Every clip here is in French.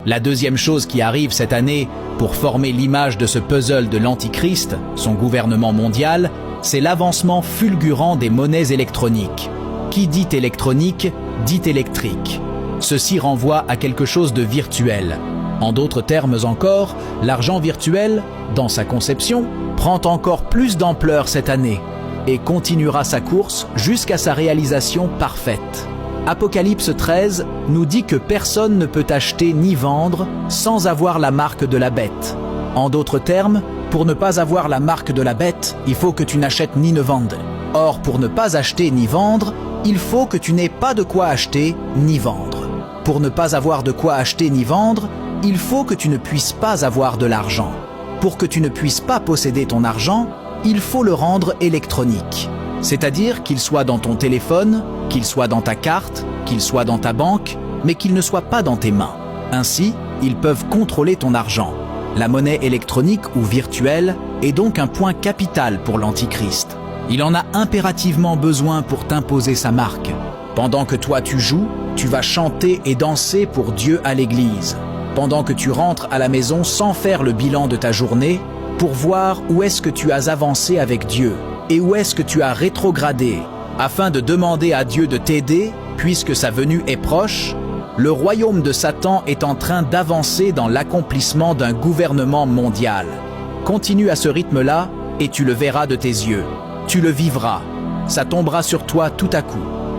La deuxième chose qui arrive cette année pour former l'image de ce puzzle de l'Antichrist, son gouvernement mondial, c'est l'avancement fulgurant des monnaies électroniques. Qui dit électronique, dit électrique. Ceci renvoie à quelque chose de virtuel. En d'autres termes encore, l'argent virtuel, dans sa conception, prend encore plus d'ampleur cette année et continuera sa course jusqu'à sa réalisation parfaite. Apocalypse 13 nous dit que personne ne peut acheter ni vendre sans avoir la marque de la bête. En d'autres termes, pour ne pas avoir la marque de la bête, il faut que tu n'achètes ni ne vendes. Or, pour ne pas acheter ni vendre, il faut que tu n'aies pas de quoi acheter ni vendre. Pour ne pas avoir de quoi acheter ni vendre, il faut que tu ne puisses pas avoir de l'argent. Pour que tu ne puisses pas posséder ton argent, il faut le rendre électronique. C'est-à-dire qu'il soit dans ton téléphone, qu'il soit dans ta carte, qu'il soit dans ta banque, mais qu'il ne soit pas dans tes mains. Ainsi, ils peuvent contrôler ton argent. La monnaie électronique ou virtuelle est donc un point capital pour l'Antichrist. Il en a impérativement besoin pour t'imposer sa marque. Pendant que toi tu joues, tu vas chanter et danser pour Dieu à l'église. Pendant que tu rentres à la maison sans faire le bilan de ta journée, pour voir où est-ce que tu as avancé avec Dieu et où est-ce que tu as rétrogradé, afin de demander à Dieu de t'aider, puisque sa venue est proche, le royaume de Satan est en train d'avancer dans l'accomplissement d'un gouvernement mondial. Continue à ce rythme-là et tu le verras de tes yeux. Tu le vivras. Ça tombera sur toi tout à coup.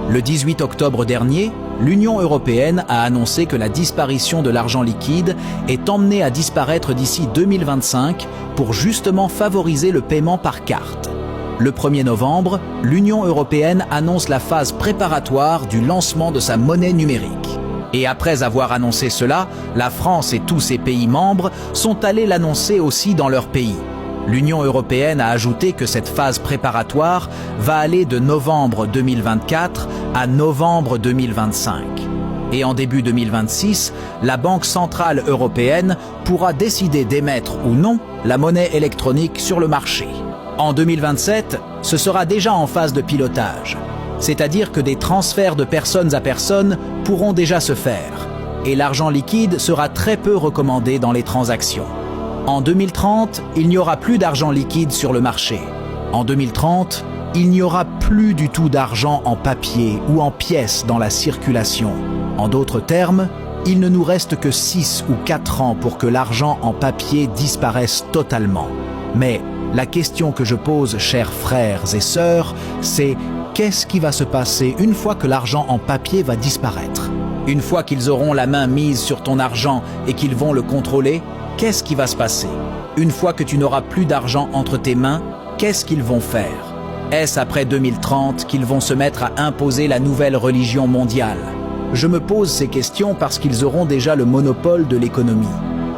Le 18 octobre dernier, l'Union européenne a annoncé que la disparition de l'argent liquide est emmenée à disparaître d'ici 2025 pour justement favoriser le paiement par carte. Le 1er novembre, l'Union européenne annonce la phase préparatoire du lancement de sa monnaie numérique. Et après avoir annoncé cela, la France et tous ses pays membres sont allés l'annoncer aussi dans leur pays. L'Union européenne a ajouté que cette phase préparatoire va aller de novembre 2024 à novembre 2025. Et en début 2026, la Banque centrale européenne pourra décider d'émettre ou non la monnaie électronique sur le marché. En 2027, ce sera déjà en phase de pilotage. C'est-à-dire que des transferts de personnes à personnes pourront déjà se faire. Et l'argent liquide sera très peu recommandé dans les transactions. En 2030, il n'y aura plus d'argent liquide sur le marché. En 2030, il n'y aura plus du tout d'argent en papier ou en pièces dans la circulation. En d'autres termes, il ne nous reste que 6 ou 4 ans pour que l'argent en papier disparaisse totalement. Mais la question que je pose, chers frères et sœurs, c'est qu'est-ce qui va se passer une fois que l'argent en papier va disparaître? Une fois qu'ils auront la main mise sur ton argent et qu'ils vont le contrôler, qu'est-ce qui va se passer? Une fois que tu n'auras plus d'argent entre tes mains, qu'est-ce qu'ils vont faire? Est-ce après 2030 qu'ils vont se mettre à imposer la nouvelle religion mondiale? Je me pose ces questions parce qu'ils auront déjà le monopole de l'économie.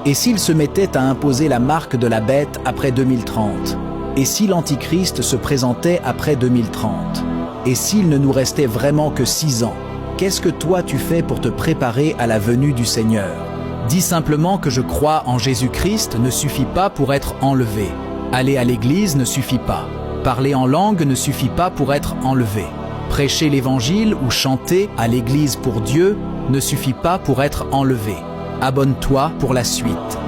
Et s'ils se mettaient à imposer la marque de la bête après 2030? Et si l'Antichrist se présentait après 2030? Et s'il ne nous restait vraiment que 6 ans? Qu'est-ce que toi tu fais pour te préparer à la venue du Seigneur? Dis simplement que je crois en Jésus-Christ ne suffit pas pour être enlevé. Aller à l'église ne suffit pas. Parler en langue ne suffit pas pour être enlevé. Prêcher l'évangile ou chanter à l'église pour Dieu ne suffit pas pour être enlevé. Abonne-toi pour la suite.